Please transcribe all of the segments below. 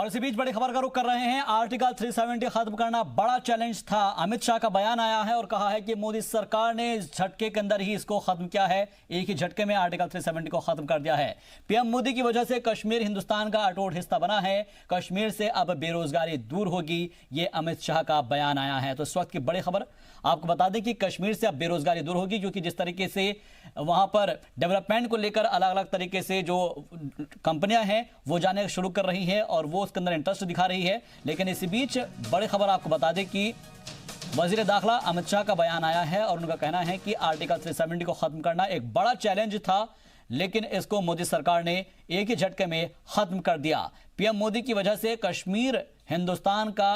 और इसी बीच बड़ी खबर का रुख कर रहे हैं। आर्टिकल 370 खत्म करना बड़ा चैलेंज था। अमित शाह का बयान आया है और कहा है कि मोदी सरकार ने इस झटके के अंदर ही इसको खत्म किया है। एक ही झटके में आर्टिकल 370 को खत्म कर दिया है। पीएम मोदी की वजह से कश्मीर हिंदुस्तान का अटूट हिस्सा बना है। कश्मीर से अब बेरोजगारी दूर होगी, ये अमित शाह का बयान आया है। तो इस वक्त की बड़ी खबर आपको बता दें कि कश्मीर से अब बेरोजगारी दूर होगी, क्योंकि जिस तरीके से वहां पर डेवलपमेंट को लेकर अलग अलग तरीके से जो कंपनियां हैं वो जाने शुरू कर रही है और वो उसके अंदर इंटरेस्ट दिखा रही है। लेकिन इसी बीच बड़ी खबर आपको बता दें कि वजीर दाखिला अमित शाह का बयान आया है और उनका कहना है कि आर्टिकल 370 को खत्म करना एक बड़ा चैलेंज था, लेकिन इसको मोदी सरकार ने एक ही झटके में खत्म कर दिया। पीएम मोदी की वजह से कश्मीर हिंदुस्तान का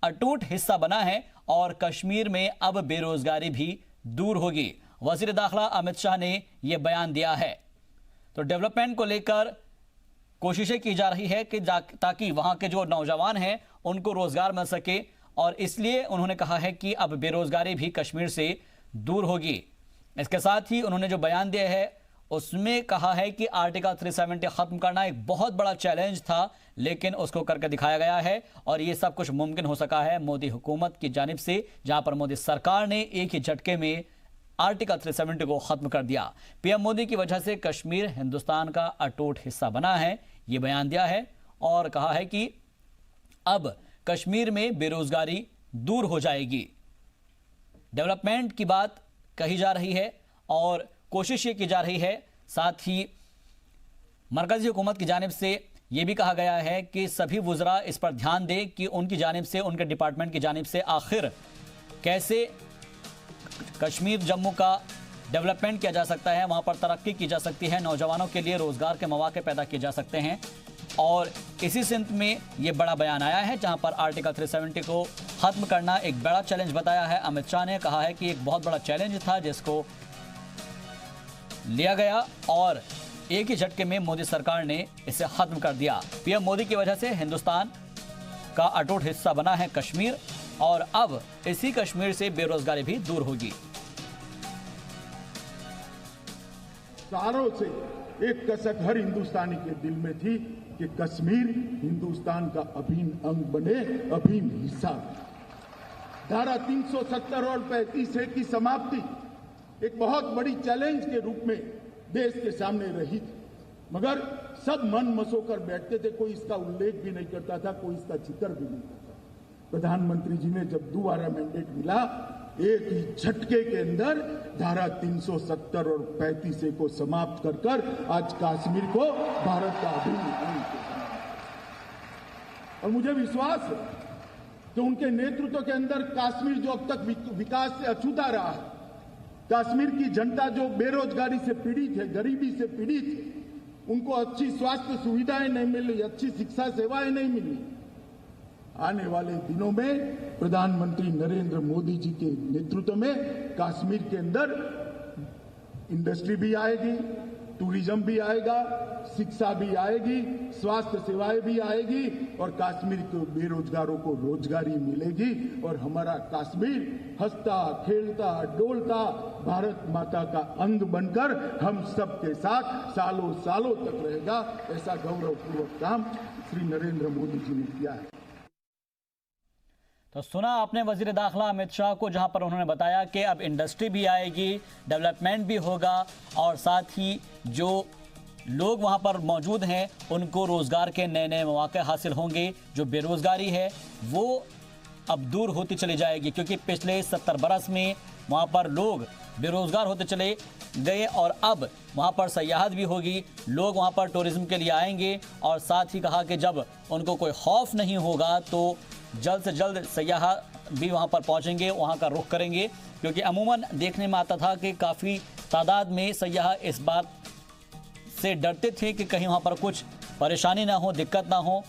अटूट हिस्सा बना है और कश्मीर में अब बेरोजगारी भी दूर होगी। वजीर दाखिला अमित शाह ने यह बयान दिया है। तो डेवलपमेंट को लेकर कोशिशें की जा रही है कि ताकि वहां के जो नौजवान हैं उनको रोजगार मिल सके, और इसलिए उन्होंने कहा है कि अब बेरोजगारी भी कश्मीर से दूर होगी। इसके साथ ही उन्होंने जो बयान दिया है उसमें कहा है कि आर्टिकल 370 खत्म करना एक बहुत बड़ा चैलेंज था, लेकिन उसको करके दिखाया गया है और ये सब कुछ मुमकिन हो सका है मोदी हुकूमत की जानिब से, जहां पर मोदी सरकार ने एक ही झटके में आर्टिकल 370 को खत्म कर दिया। पीएम मोदी की वजह से कश्मीर हिंदुस्तान का अटूट हिस्सा बना है, ये बयान दिया है और कहा है कि अब कश्मीर में बेरोजगारी दूर हो जाएगी। डेवलपमेंट की बात कही जा रही है और कोशिश ये की जा रही है। साथ ही मरकजी हुकूमत की जानिब से यह भी कहा गया है कि सभी वुज़रा इस पर ध्यान दें कि उनकी जानिब से, उनके डिपार्टमेंट की जानिब से आखिर कैसे कश्मीर जम्मू का डेवलपमेंट किया जा सकता है, वहां पर तरक्की की जा सकती है, नौजवानों के लिए रोजगार के मौके पैदा किए जा सकते हैं। और इसी सिंध में यह बड़ा बयान आया है, जहां पर आर्टिकल 370 को खत्म करना एक बड़ा चैलेंज बताया है। अमित शाह ने कहा है कि एक बहुत बड़ा चैलेंज था जिसको लिया गया और एक ही झटके में मोदी सरकार ने इसे खत्म कर दिया। पीएम मोदी की वजह से हिंदुस्तान का अटूट हिस्सा बना है कश्मीर, और अब इसी कश्मीर से बेरोजगारी भी दूर होगी। सालों से एक कसक हर हिंदुस्तानी के दिल में थी कि कश्मीर हिंदुस्तान का अभिन्न अंग बने, अभिन्न हिस्सा। धारा 370 और 35A की समाप्ति एक बहुत बड़ी चैलेंज के रूप में देश के सामने रही थी, मगर सब मन मसोकर बैठते थे, कोई इसका उल्लेख भी नहीं करता था, कोई इसका जिक्र भी नहीं करता। प्रधानमंत्री जी ने जब दोबारा मैंडेट मिला, एक ही झटके के अंदर धारा 370 और 35A को समाप्त कर कर आज कश्मीर को भारत का अभिन्न अंग किया। और मुझे विश्वास है कि उनके नेतृत्व के अंदर कश्मीर जो अब तक विकास से अछूता रहा है, कश्मीर की जनता जो बेरोजगारी से पीड़ित है, गरीबी से पीड़ित है, उनको अच्छी स्वास्थ्य सुविधाएं नहीं मिली, अच्छी शिक्षा सेवाएं नहीं मिली। आने वाले दिनों में प्रधानमंत्री नरेंद्र मोदी जी के नेतृत्व में कश्मीर के अंदर इंडस्ट्री भी आएगी, टूरिज्म भी आएगा, शिक्षा भी आएगी, स्वास्थ्य सेवाएं भी आएगी और कश्मीर के बेरोजगारों को रोजगारी मिलेगी और हमारा कश्मीर हंसता खेलता डोलता भारत माता का अंग बनकर हम सबके साथ सालों सालों तक रहेगा। ऐसा गौरवपूर्वक काम श्री नरेंद्र मोदी जी ने किया है। तो सुना आपने वजीर दाखिला अमित शाह को, जहां पर उन्होंने बताया कि अब इंडस्ट्री भी आएगी, डेवलपमेंट भी होगा और साथ ही जो लोग वहां पर मौजूद हैं उनको रोजगार के नए नए मौके हासिल होंगे। जो बेरोजगारी है वो अब दूर होती चली जाएगी, क्योंकि पिछले 70 बरस में वहां पर लोग बेरोजगार होते चले गए और अब वहां पर सयाहत भी होगी, लोग वहां पर टूरिज्म के लिए आएंगे। और साथ ही कहा कि जब उनको कोई खौफ नहीं होगा तो जल्द से जल्द सयाह भी वहां पर पहुंचेंगे, वहां का रुख करेंगे, क्योंकि अमूमन देखने में आता था कि काफ़ी तादाद में सयाह इस बात से डरते थे कि कहीं वहां पर कुछ परेशानी ना हो, दिक्कत ना हो।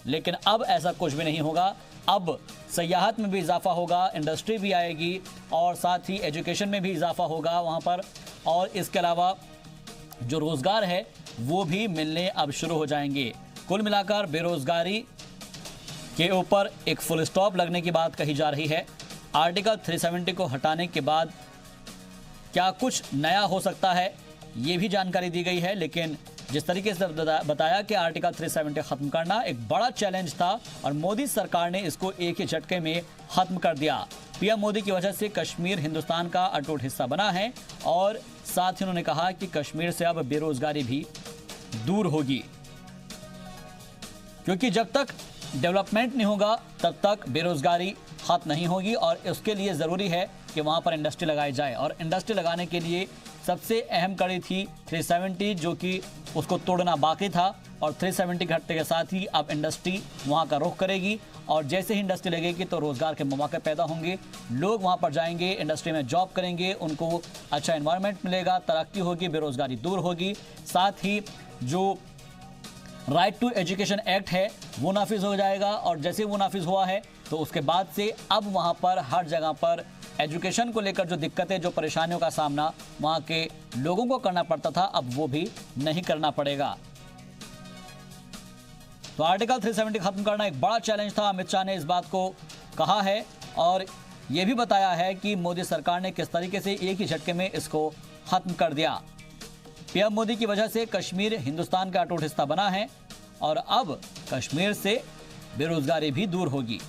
लेकिन अब ऐसा कुछ भी नहीं होगा। अब सयाहत में भी इजाफा होगा, इंडस्ट्री भी आएगी और साथ ही एजुकेशन में भी इजाफा होगा वहाँ पर, और इसके अलावा जो रोज़गार है वो भी मिलने अब शुरू हो जाएंगे। कुल मिलाकर बेरोज़गारी के ऊपर एक फुल स्टॉप लगने की बात कही जा रही है। आर्टिकल 370 को हटाने के बाद क्या कुछ नया हो सकता है, ये भी जानकारी दी गई है, लेकिन जिस तरीके से बताया कि आर्टिकल 370 खत्म करना एक बड़ा चैलेंज था और मोदी सरकार ने इसको एक ही झटके में खत्म कर दिया। पीएम मोदी की वजह से कश्मीर हिंदुस्तान का अटूट हिस्सा बना है और साथ ही उन्होंने कहा कि कश्मीर से अब बेरोजगारी भी दूर होगी, क्योंकि जब तक डेवलपमेंट नहीं होगा तब तक बेरोजगारी खत्म नहीं होगी और उसके लिए ज़रूरी है कि वहाँ पर इंडस्ट्री लगाई जाए। और इंडस्ट्री लगाने के लिए सबसे अहम कड़ी थी 370, जो कि उसको तोड़ना बाकी था। और 370 घटने के साथ ही अब इंडस्ट्री वहाँ का रुख करेगी और जैसे ही इंडस्ट्री लगेगी तो रोज़गार के मौके पैदा होंगे, लोग वहाँ पर जाएंगे, इंडस्ट्री में जॉब करेंगे, उनको अच्छा एनवायरनमेंट मिलेगा, तरक्की होगी, बेरोज़गारी दूर होगी। साथ ही जो राइट टू एजुकेशन एक्ट है वो नाफिज हो जाएगा और जैसे वो नाफिज हुआ है तो उसके बाद से अब वहाँ पर हर जगह पर एजुकेशन को लेकर जो दिक्कतें, जो परेशानियों का सामना वहाँ के लोगों को करना पड़ता था, अब वो भी नहीं करना पड़ेगा। तो आर्टिकल 370 खत्म करना एक बड़ा चैलेंज था। अमित शाह ने इस बात को कहा है और ये भी बताया है कि मोदी सरकार ने किस तरीके से एक ही झटके में इसको खत्म कर दिया। पीएम मोदी की वजह से कश्मीर हिंदुस्तान का अटूट हिस्सा बना है और अब कश्मीर से बेरोजगारी भी दूर होगी।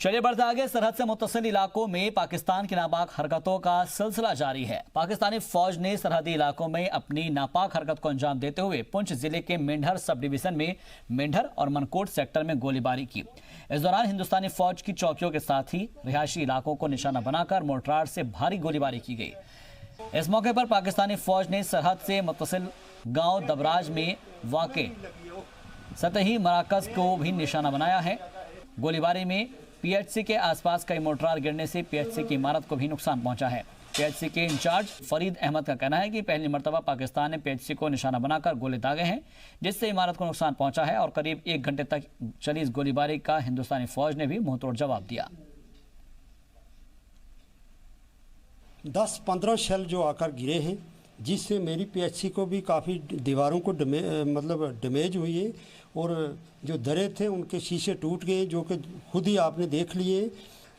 चलिए बढ़ते आगे। सरहद से मुत्तसिल इलाकों में पाकिस्तान की नापाक हरकतों का सिलसिला जारी है। पाकिस्तानी फौज ने सरहदी इलाकों में अपनी नापाक हरकत को अंजाम देते हुए पुंछ जिले के मेंढर सब डिवीजन में मेंढर और मनकोट सेक्टर में गोलीबारी की। इस दौरान हिंदुस्तानी फौज की चौकियों के साथ ही रिहायशी इलाकों को निशाना बनाकर मोर्टार से भारी गोलीबारी की गई। इस मौके पर पाकिस्तानी फौज ने सरहद से मुत्तसिल गाँव दबराज में वाक़े सतही मराकज को भी निशाना बनाया है। गोलीबारी में पीएचसी के आसपास कई मोर्टार गिरने से पीएचसी की इमारत को भी नुकसान पहुंचा है। पीएचसी के इंचार्ज फरीद अहमद का कहना है कि पहली मर्तबा पाकिस्तान ने पीएचसी को निशाना बनाकर गोले दागे हैं, जिससे इमारत को नुकसान पहुंचा है और करीब 1 घंटे तक चली इस गोलीबारी का हिंदुस्तानी फौज ने भी मुंहतोड़ जवाब दिया। 10-15 शेल जो आकर गिरे हैं, जिससे मेरी पीएचसी को भी काफ़ी दीवारों को डैमेज हुई है और जो दरे थे उनके शीशे टूट गए, जो कि खुद ही आपने देख लिए।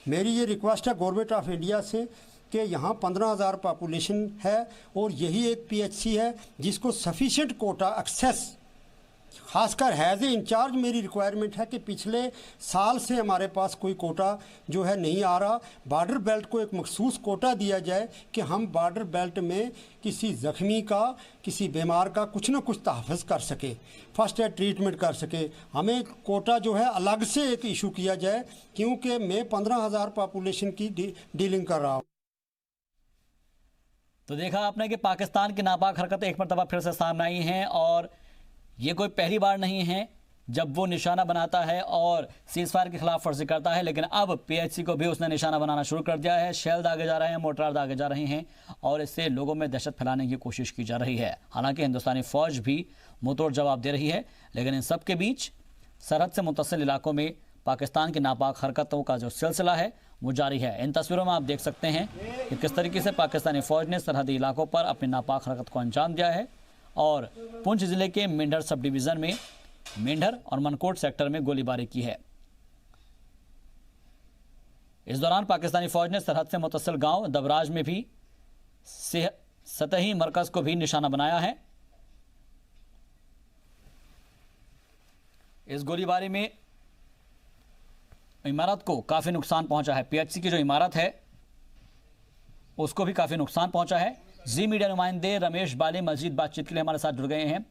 मेरी ये रिक्वेस्ट है गवर्नमेंट ऑफ इंडिया से कि यहाँ 15,000 पॉपुलेशन है और यही एक पीएचसी है जिसको सफिशिएंट कोटा एक्सेस, खासकर हैज़ ए इंचार्ज मेरी रिक्वायरमेंट है कि पिछले साल से हमारे पास कोई कोटा जो है नहीं आ रहा। बॉर्डर बेल्ट को एक मखसूस कोटा दिया जाए कि हम बॉर्डर बेल्ट में किसी ज़ख्मी का, किसी बीमार का कुछ ना कुछ तहफ़्फ़ुज़ कर सके, फर्स्ट एड ट्रीटमेंट कर सके। हमें कोटा जो है अलग से एक इशू किया जाए, क्योंकि मैं 15,000 पॉपुलेशन की डीलिंग कर रहा हूँ। तो देखा आपने कि पाकिस्तान की नापाक हरकतें एक मरतबा फिर से सामने आई हैं और ये कोई पहली बार नहीं है जब वो निशाना बनाता है और सीज़फायर की खिलाफ वर्जी करता है, लेकिन अब पीएचसी को भी उसने निशाना बनाना शुरू कर दिया है। शेल दागे जा रहे हैं, मोर्टार दागे जा रहे हैं और इससे लोगों में दहशत फैलाने की कोशिश की जा रही है। हालांकि हिंदुस्तानी फौज भी मुंहतोड़ जवाब दे रही है, लेकिन इन सब के बीच सरहद से मुत्तसिल इलाकों में पाकिस्तान की नापाक हरकतों का जो सिलसिला है वो जारी है। इन तस्वीरों में आप देख सकते हैं कि किस तरीके से पाकिस्तानी फौज ने सरहदी इलाकों पर अपनी नापाक हरकत को अंजाम दिया है और पुंछ जिले के मेंढर सब डिवीजन में मेंढर और मनकोट सेक्टर में गोलीबारी की है। इस दौरान पाकिस्तानी फौज ने सरहद से मुत्तसिल गांव दबराज में भी सतही मरकज को भी निशाना बनाया है। इस गोलीबारी में इमारत को काफी नुकसान पहुंचा है। पीएचसी की जो इमारत है उसको भी काफी नुकसान पहुंचा है। जी मीडिया नुमाइंदे रमेश बाली मजीद बातचीत के लिए हमारे साथ जुड़ गए हैं।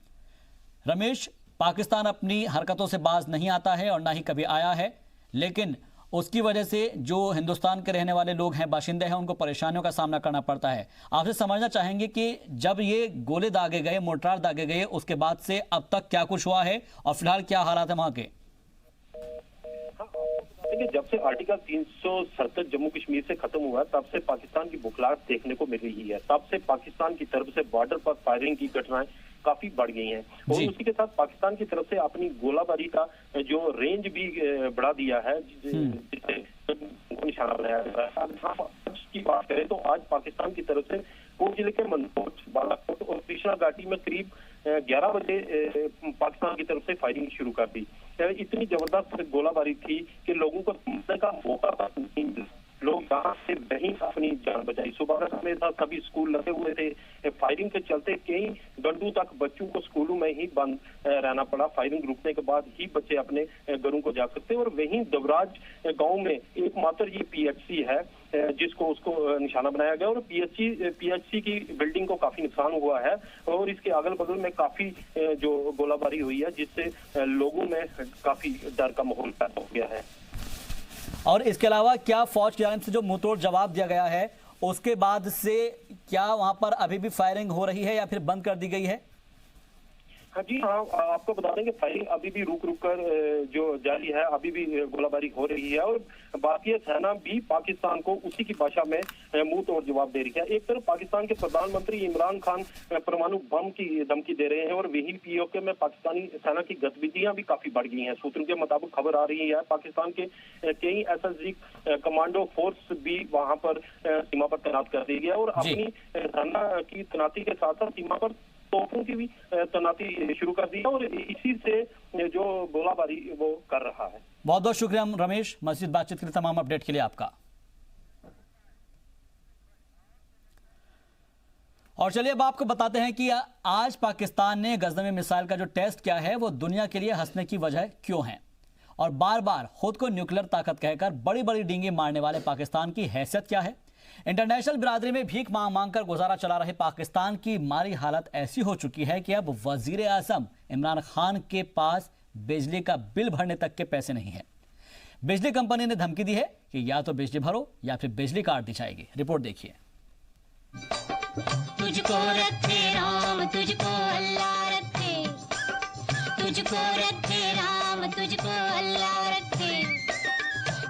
रमेश, पाकिस्तान अपनी हरकतों से बाज नहीं आता है और ना ही कभी आया है, लेकिन उसकी वजह से जो हिंदुस्तान के रहने वाले लोग हैं, बाशिंदे हैं, उनको परेशानियों का सामना करना पड़ता है। आपसे समझना चाहेंगे कि जब ये गोले दागे गए, मोर्टार दागे गए, उसके बाद से अब तक क्या कुछ हुआ है और फिलहाल क्या हालात है वहां के? देखिए, जब से आर्टिकल 370 जम्मू कश्मीर से खत्म हुआ तब से पाकिस्तान की बुखलाहट देखने को मिल रही है। तब से पाकिस्तान की तरफ से बॉर्डर पर फायरिंग की घटनाएं काफी बढ़ गई हैं और उसी के साथ पाकिस्तान की तरफ से अपनी गोलाबारी का जो रेंज भी बढ़ा दिया है, निशाना बनाया गया है। आज की बात करें तो आज पाकिस्तान की तरफ से पुंछ जिले के मनकोट, बालाकोट और कृष्णा घाटी में करीब 11 बजे पाकिस्तान की तरफ से फायरिंग शुरू कर दी। इतनी जबरदस्त गोलाबारी थी कि लोगों को समझने का मौका तक नहीं मिला। लोग यहाँ से वहीं अपनी जान बचाई। सुबह का समय था, सभी स्कूल लगे हुए थे। फायरिंग के चलते कई घंटों तक बच्चों को स्कूलों में ही बंद रहना पड़ा। फायरिंग रुकने के बाद ही बच्चे अपने घरों को जा सकते। और वहीं देवराज गांव में एकमात्र ये पीएचसी है जिसको उसको निशाना बनाया गया। और पीएचसी की बिल्डिंग को काफी नुकसान हुआ है और इसके अगल बगल में काफी जो गोलाबारी हुई है, जिससे लोगों में काफी डर का माहौल पैदा हो गया है। और इसके अलावा क्या फौज की जानिब से जो मुंहतोड़ जवाब दिया गया है, उसके बाद से क्या वहां पर अभी भी फायरिंग हो रही है या फिर बंद कर दी गई है? हाँ जी, हाँ, आपको बता दें कि फायरिंग अभी भी रुक कर जो जारी है, अभी भी गोलाबारी हो रही है। और भारतीय सेना भी पाकिस्तान को उसी की भाषा में मुंह तोड़ जवाब दे रही है। एक तरफ पाकिस्तान के प्रधानमंत्री इमरान खान परमाणु बम की धमकी दे रहे हैं और वहीं पीओके में पाकिस्तानी सेना की गतिविधियां भी काफी बढ़ गई हैं। सूत्रों के मुताबिक खबर आ रही है पाकिस्तान के कई एसएसजी कमांडो फोर्स भी वहां पर सीमा पर तैनात कर दी गया और अपनी सेना की तैनाती के साथ साथ सीमा पर तोपों की भी तैनाती शुरू कर दी और इसी से जो गोलाबारी वो कर रहा है। बहुत बहुत शुक्रिया रमेश, मस्जिद बातचीत के लिए तमाम अपडेट के लिए आपका। और चलिए अब आपको बताते हैं कि आज पाकिस्तान ने गजनवी मिसाइल का जो टेस्ट किया है वो दुनिया के लिए हंसने की वजह क्यों है, और बार बार खुद को न्यूक्लियर ताकत कहकर बड़ी बड़ी डींगे मारने वाले पाकिस्तान की हैसियत क्या है। इंटरनेशनल बिरादरी में भीख मांग मांग कर गुजारा चला रहे पाकिस्तान की मारी हालत ऐसी हो चुकी है कि अब वजीर आजम इमरान खान के पास बिजली का बिल भरने तक के पैसे नहीं है। बिजली कंपनी ने धमकी दी है कि या तो बिजली भरो या फिर बिजली काट दी जाएगी। रिपोर्ट देखिए। तुझको रखे राम, तुझको अल्लाह रखे, तुझको रखे राम, तुझको अल्लाह रखे,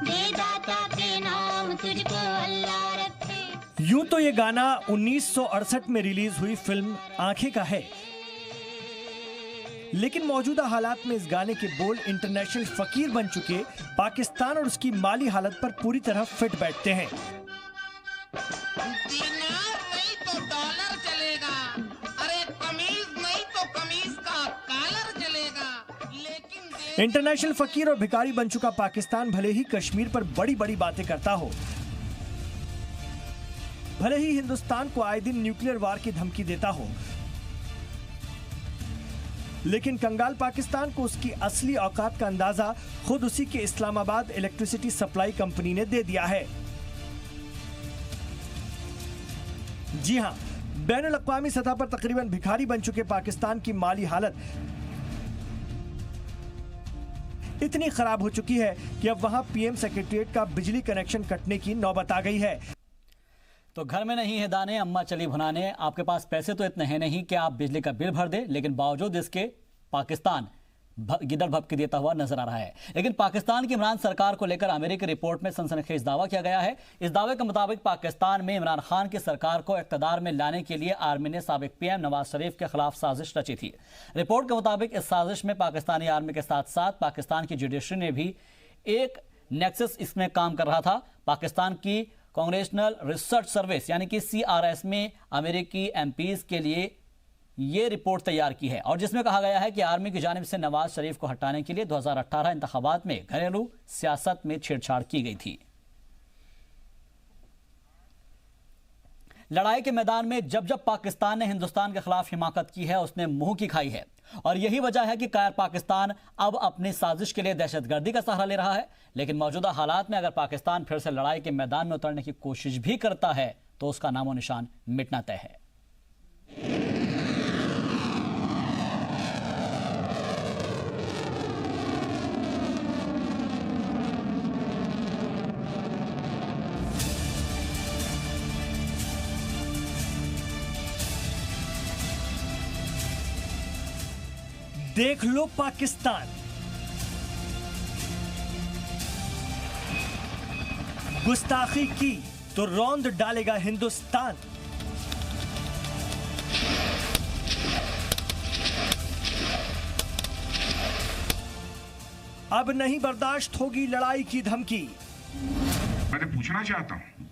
दे दाता के नाम, तुझको अल्लाह रखे। यूं तो ये गाना 1968 में रिलीज हुई फिल्म आंखें का है, लेकिन मौजूदा हालात में इस गाने के बोल इंटरनेशनल फकीर बन चुके पाकिस्तान और उसकी माली हालत पर पूरी तरह फिट बैठते हैं। दिनार नहीं तो डॉलर चलेगा, अरे कमीज नहीं तो कमीज का कॉलर चलेगा। लेकिन इंटरनेशनल फकीर और भिखारी बन चुका पाकिस्तान भले ही कश्मीर पर बड़ी बड़ी बातें करता हो, भले ही हिंदुस्तान को आए दिन न्यूक्लियर वार की धमकी देता हो, लेकिन कंगाल पाकिस्तान को उसकी असली औकात का अंदाजा खुद उसी के इस्लामाबाद इलेक्ट्रिसिटी सप्लाई कंपनी ने दे दिया है। जी हां, बैनुल अक़वामी सतह पर तकरीबन भिखारी बन चुके पाकिस्तान की माली हालत इतनी खराब हो चुकी है कि अब वहां पीएम सेक्रेटेरिएट का बिजली कनेक्शन कटने की नौबत आ गई है। तो घर में नहीं है दाने, अम्मा चली भुनाने। आपके पास पैसे तो इतने हैं नहीं कि आप बिजली का बिल भर दे, लेकिन बावजूद इसके पाकिस्तान गिदड़ भपकी देता हुआ नजर आ रहा है। लेकिन पाकिस्तान की इमरान सरकार को लेकर अमेरिकी रिपोर्ट में सनसनीखेज दावा किया गया है। इस दावे के मुताबिक पाकिस्तान में इमरान खान की सरकार को इक़्तिदार में लाने के लिए आर्मी ने साबिक पीएम नवाज शरीफ के खिलाफ साजिश रची थी। रिपोर्ट के मुताबिक इस साजिश में पाकिस्तानी आर्मी के साथ साथ पाकिस्तान की जुडिशरी ने भी एक नेक्सस इसमें काम कर रहा था। पाकिस्तान की कांग्रेशनल रिसर्च सर्विस यानी कि CRS में अमेरिकी MPs के लिए यह रिपोर्ट तैयार की है और जिसमें कहा गया है कि आर्मी की जानिब से नवाज शरीफ को हटाने के लिए 2018 इंतखाबात में घरेलू सियासत में छेड़छाड़ की गई थी। लड़ाई के मैदान में जब जब पाकिस्तान ने हिंदुस्तान के खिलाफ हिमाकत की है, उसने मुंह की खाई है और यही वजह है कि कायर पाकिस्तान अब अपनी साजिश के लिए दहशतगर्दी का सहारा ले रहा है। लेकिन मौजूदा हालात में अगर पाकिस्तान फिर से लड़ाई के मैदान में उतरने की कोशिश भी करता है तो उसका नामो निशान मिटना तय है। देख लो पाकिस्तान, गुस्ताखी की तो रौंद डालेगा हिंदुस्तान। अब नहीं बर्दाश्त होगी लड़ाई की धमकी। मैं पूछना चाहता हूं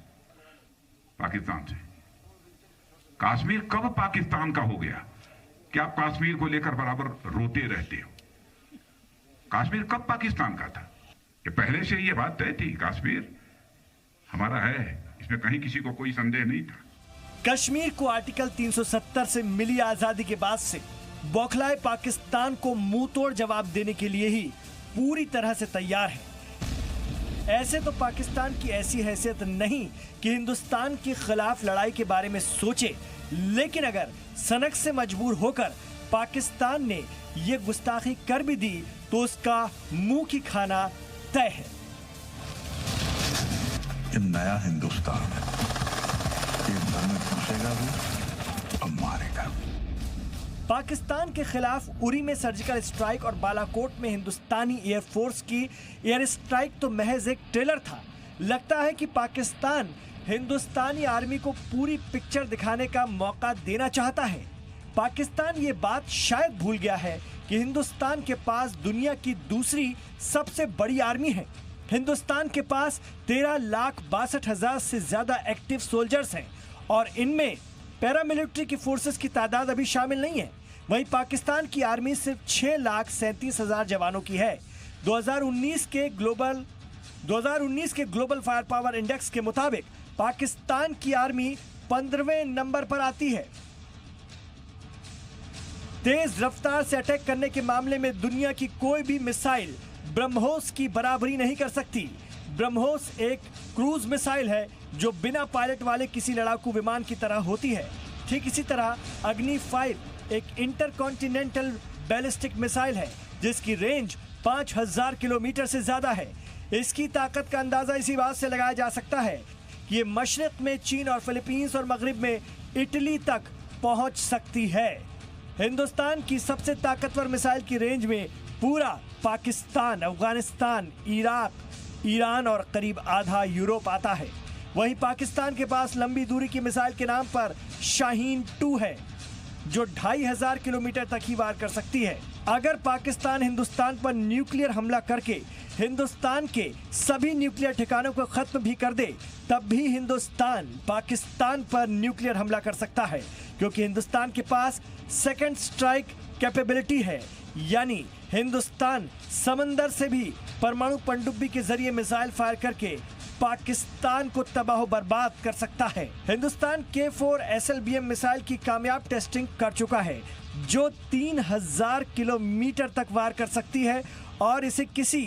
पाकिस्तान से, कश्मीर कब पाकिस्तान का हो गया? क्या आप कश्मीर को लेकर बराबर रोते रहते हो? कश्मीर कब पाकिस्तान का था? ये पहले से ये बात तय थी, कश्मीर हमारा है, इसमें कहीं किसी को कोई संदेह नहीं था। कश्मीर को आर्टिकल 370 से मिली आजादी के बाद से बौखलाए पाकिस्तान को मुंह तोड़ जवाब देने के लिए ही पूरी तरह से तैयार है। ऐसे तो पाकिस्तान की ऐसी हैसियत नहीं कि हिंदुस्तान के खिलाफ लड़ाई के बारे में सोचे, लेकिन अगर सनक से मजबूर होकर पाकिस्तान ने ये गुस्ताखी कर भी दी तो उसका मुंह की खाना तय है। ये नया हिंदुस्तान है, ये घर में घुसेगा भी और मारेगा। पाकिस्तान के खिलाफ उरी में सर्जिकल स्ट्राइक और बालाकोट में हिंदुस्तानी एयरफोर्स की एयर स्ट्राइक तो महज एक ट्रेलर था। लगता है कि पाकिस्तान हिंदुस्तानी आर्मी को पूरी पिक्चर दिखाने का मौका देना चाहता है। पाकिस्तान ये बात शायद भूल गया है कि हिंदुस्तान के पास दुनिया की दूसरी सबसे बड़ी आर्मी है। हिंदुस्तान के पास 13,62,000 से ज्यादा एक्टिव सोल्जर्स हैं और इनमें पैरामिलिट्री की फोर्सेस की तादाद अभी शामिल नहीं है। वहीं पाकिस्तान की आर्मी सिर्फ 6,37,000 जवानों की है। 2019 के ग्लोबल फायर पावर इंडेक्स के मुताबिक पाकिस्तान की आर्मी 15वें नंबर पर आती है। तेज रफ्तार से अटैक करने के मामले में दुनिया की कोई भी मिसाइल ब्रह्मोस की बराबरी नहीं कर सकती। ब्रह्मोस एक क्रूज मिसाइल है जो बिना पायलट वाले किसी लड़ाकू विमान की तरह होती है। ठीक इसी तरह अग्नि 5 एक इंटरकॉन्टिनेंटल बैलिस्टिक मिसाइल है जिसकी रेंज 5,000 किलोमीटर से ज्यादा है। इसकी ताकत का अंदाजा इसी बात से लगाया जा सकता है कि ये मशरिक में चीन और फिलीपींस और मगरिब में इटली तक पहुंच सकती है। हिंदुस्तान की सबसे ताकतवर मिसाइल की रेंज में पूरा पाकिस्तान, अफगानिस्तान, इराक, ईरान और करीब आधा यूरोप आता है। वहीं पाकिस्तान के पास लंबी दूरी की मिसाइल के नाम पर शाहीन 2 है जो 2,500 किलोमीटर तक ही वार कर सकती है। अगर पाकिस्तान हिंदुस्तान पर न्यूक्लियर हमला करके हिंदुस्तान के सभी न्यूक्लियर ठिकानों को खत्म भी कर दे, तब भी हिंदुस्तान पाकिस्तान पर न्यूक्लियर हमला कर सकता है, क्योंकि हिंदुस्तान के पास सेकंड स्ट्राइक कैपेबिलिटी है, यानी हिंदुस्तान समंदर से भी परमाणु पनडुब्बी के जरिए मिसाइल फायर करके पाकिस्तान को तबाह बर्बाद कर सकता है। हिंदुस्तान K4 SLBM मिसाइल की कामयाब टेस्टिंग कर चुका है जो 3,000 किलोमीटर तक वार कर सकती है और इसे किसी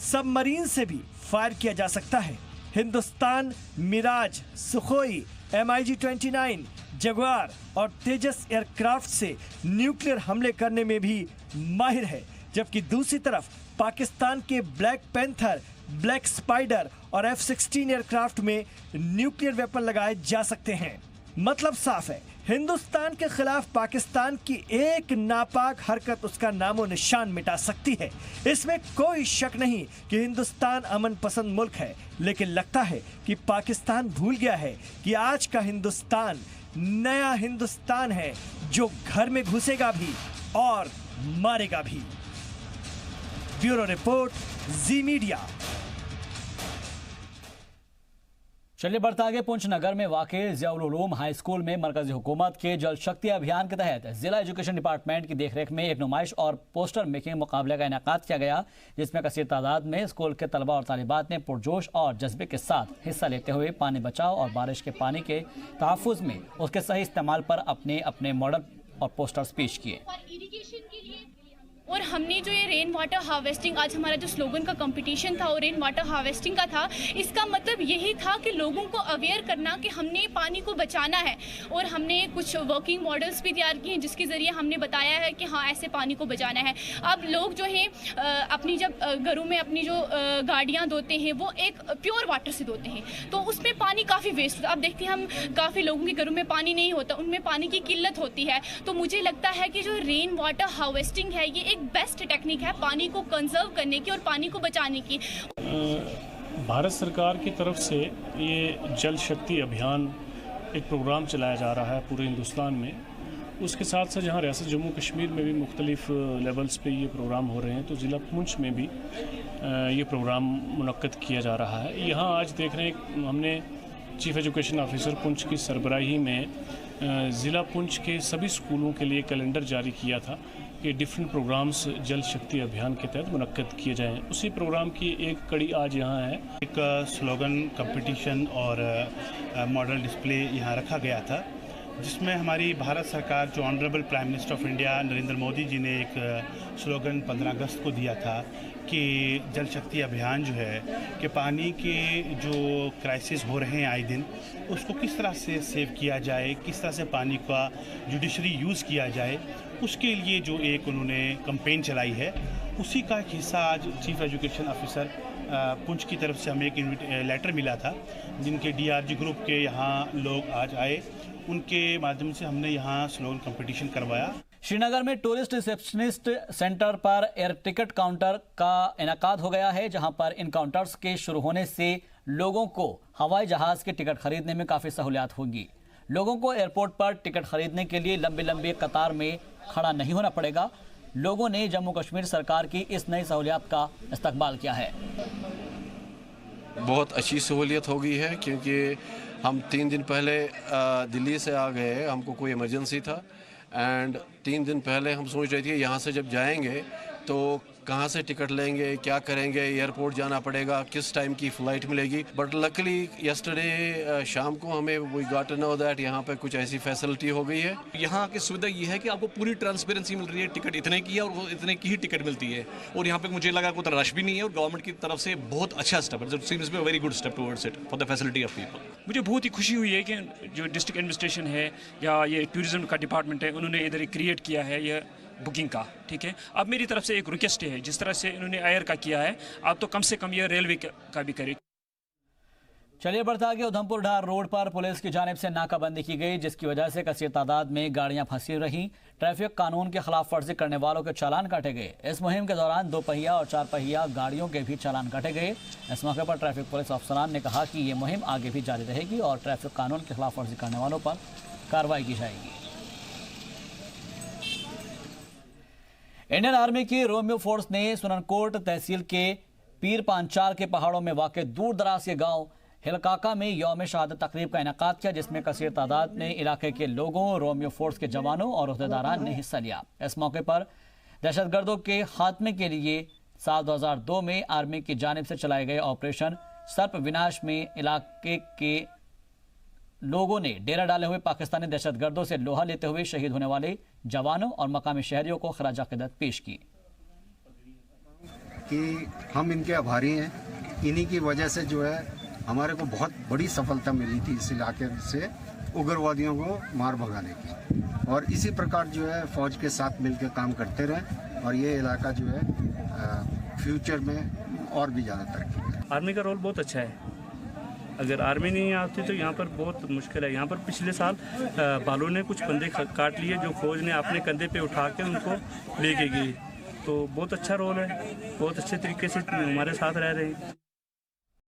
सबमरीन से भी फायर किया जा सकता है। Hindustan Miraj, Sukhoi, MiG-29, Jaguar और तेजस एयरक्राफ्ट से न्यूक्लियर हमले करने में भी माहिर है, जबकि दूसरी तरफ पाकिस्तान के ब्लैक पैंथर, ब्लैक स्पाइडर और F-16 एयरक्राफ्ट में न्यूक्लियर वेपन लगाए जा सकते हैं। मतलब साफ है, हिंदुस्तान के खिलाफ पाकिस्तान की एक नापाक हरकत उसका नामो निशान मिटा सकती है। इसमें कोई शक नहीं कि हिंदुस्तान अमन पसंद मुल्क है, लेकिन लगता है कि पाकिस्तान भूल गया है कि आज का हिंदुस्तान नया हिंदुस्तान है जो घर में घुसेगा भी और मारेगा भी। ब्यूरो रिपोर्ट, जी मीडिया। चलिए बढ़ता आगे। पुंछ नगर में वाक़ ज़ियाउल उलूम हाई स्कूल में मरकजी हुकूमत के जल शक्ति अभियान के तहत जिला एजुकेशन डिपार्टमेंट की देखरेख में एक नुमाइश और पोस्टर मेकिंग मुकाबले का इनेकाद किया गया, जिसमें कसीर तादाद में स्कूल के तलबा और तालिबात ने पुरजोश और जज्बे के साथ हिस्सा लेते हुए पानी बचाव और बारिश के पानी के तहफ़्फ़ुज़ में उसके सही इस्तेमाल पर अपने अपने मॉडल और पोस्टर्स पेश किए। और हमने जो ये रेन वाटर हार्वेस्टिंग, आज हमारा जो स्लोगन का कंपटीशन था वो रेन वाटर हार्वेस्टिंग का था। इसका मतलब यही था कि लोगों को अवेयर करना कि हमने पानी को बचाना है। और हमने कुछ वर्किंग मॉडल्स भी तैयार किए हैं जिसके ज़रिए हमने बताया है कि हाँ ऐसे पानी को बचाना है। अब लोग जो हैं अपनी जब घरों में अपनी जो गाड़ियाँ धोते हैं वो एक प्योर वाटर से धोते हैं, तो उसमें पानी काफ़ी वेस्ट होता है। अब देखते हैं हम काफ़ी लोगों के घरों में पानी नहीं होता, उनमें पानी की किल्लत होती है। तो मुझे लगता है कि जो रेन वाटर हार्वेस्टिंग है ये एक बेस्ट टेक्निक है पानी को कंजर्व करने की और पानी को बचाने की। भारत सरकार की तरफ से ये जल शक्ति अभियान एक प्रोग्राम चलाया जा रहा है पूरे हिंदुस्तान में। उसके साथ साथ जहाँ रियासत जम्मू कश्मीर में भी मुख्तलिफ लेवल्स पे ये प्रोग्राम हो रहे हैं, तो ज़िला पुंछ में भी ये प्रोग्राम मुनक्कद किया जा रहा है। यहाँ आज देख रहे हैं हमने चीफ एजुकेशन ऑफिसर पुंछ की सरबराही में ज़िला पुंछ के सभी स्कूलों के लिए कैलेंडर जारी किया था कि डिफरेंट प्रोग्राम्स जल शक्ति अभियान के तहत मुनक्कद किए जाएं। उसी प्रोग्राम की एक कड़ी आज यहाँ है। एक स्लोगन कंपटीशन और मॉडल डिस्प्ले यहाँ रखा गया था, जिसमें हमारी भारत सरकार जो honourable prime minister of India Narendra Modi ji ने एक स्लोगन 15 अगस्त को दिया था कि जल शक्ति अभियान जो है कि पानी के जो क्राइसिस हो रहे हैं आए दिन, उसको किस तरह से सेव किया जाए, किस तरह से पानी का जुडिशरी यूज़ किया जाए, उसके लिए जो एक उन्होंने कैंपेन चलाई है, उसी का एक हिस्सा आज चीफ एजुकेशन ऑफिसर पुंछ की तरफ से हमें एक लेटर मिला था, जिनके DRG ग्रुप के यहाँ लोग आज आए, उनके माध्यम से हमने यहाँ स्लोगन कंपटीशन करवाया। श्रीनगर में टूरिस्ट रिसेप्शनिस्ट सेंटर पर एयर टिकट काउंटर का इनेकाद हो गया है, जहां पर इन काउंटर्स के शुरू होने से लोगों को हवाई जहाज के टिकट खरीदने में काफ़ी सहूलियत होगी। लोगों को एयरपोर्ट पर टिकट खरीदने के लिए लंबी लंबी कतार में खड़ा नहीं होना पड़ेगा। लोगों ने जम्मू कश्मीर सरकार की इस नई सहूलियत का इस्तकबाल किया है। बहुत अच्छी सहूलियत हो गई है, क्योंकि हम 3 दिन पहले दिल्ली से आ गए, हमको कोई इमरजेंसी था, एंड 3 दिन पहले हम सोच रहे थे यहाँ से जब जाएंगे तो कहाँ से टिकट लेंगे, क्या करेंगे, एयरपोर्ट जाना पड़ेगा, किस टाइम की फ़्लाइट मिलेगी। बट लकीली यस्टरडे शाम को हमें we got to know that यहाँ पे कुछ ऐसी फैसिलिटी हो गई है। यहाँ की सुविधा ये है कि आपको पूरी ट्रांसपेरेंसी मिल रही है, टिकट इतने की है और वो इतने की ही टिकट मिलती है, और यहाँ पे मुझे लगा कोई रश भी नहीं है, और गवर्नमेंट की तरफ से बहुत अच्छा स्टेप है, seems be a very good step towards it for the facility of people. मुझे बहुत ही खुशी हुई है कि जो डिस्ट्रिक्ट एडमिनिस्ट्रेशन है या ये टूरिज्म का डिपार्टमेंट है, उन्होंने इधर क्रिएट किया है ये बुकिंग का। ठीक है, अब मेरी तरफ से एक रिक्वेस्ट है, जिस तरह से इन्होंने एयर का किया है, आप तो कम से कम ये रेलवे का भी करें। चलिए बढ़ता आगे। उधमपुर ढार रोड पर पुलिस की जानिब से नाकाबंदी की गई, जिसकी वजह से कसीर तादाद में गाड़ियां फंसी रहीं। ट्रैफिक कानून के खिलाफ वर्जी करने वालों के चालान काटे गए। इस मुहिम के दौरान 2 पहिया और 4 पहिया गाड़ियों के भी चालान काटे गए। इस मौके पर ट्रैफिक पुलिस अफसरान ने कहा कि ये मुहिम आगे भी जारी रहेगी और ट्रैफिक कानून के खिलाफ वर्जी करने वालों पर कार्रवाई की जाएगी। इंडियन आर्मी की रोमियो फोर्स ने सुननकोट तहसील के पीर पांचाल के पहाड़ों में वाक़ दूर दराज के गांव हिलकाका में यौम शहादत तकरीब का इनेकाद किया, जिसमें कसीर तादाद में इलाके के लोगों, रोमियो फोर्स के जवानों और ओहदेदारान ने हिस्सा लिया। इस मौके पर दहशतगर्दों के खात्मे के लिए साल 2002 में आर्मी की जानिब से चलाए गए ऑपरेशन सर्प विनाश में इलाके के लोगों ने डेरा डाले हुए पाकिस्तानी दहशतगर्दों से लोहा लेते हुए शहीद होने वाले जवानों और मकामी शहरियों को खराज अक़ीदत पेश की। कि हम इनके आभारी हैं, इन्हीं की वजह से जो है हमारे को बहुत बड़ी सफलता मिली थी इस इलाके से उग्रवादियों को मार भगाने की, और इसी प्रकार जो है फौज के साथ मिलकर काम करते रहें और ये इलाका जो है फ्यूचर में और भी ज़्यादा तरक्की करे। आर्मी का रोल बहुत अच्छा है। अगर आर्मी नहीं आती तो यहाँ पर बहुत मुश्किल है। यहाँ पर पिछले साल बालों ने कुछ बंदे काट लिए, जो फौज ने अपने कंधे पे उठा के उनको लेके गई। तो बहुत अच्छा रोल है, बहुत अच्छे तरीके से हमारे साथ रह रहे हैं।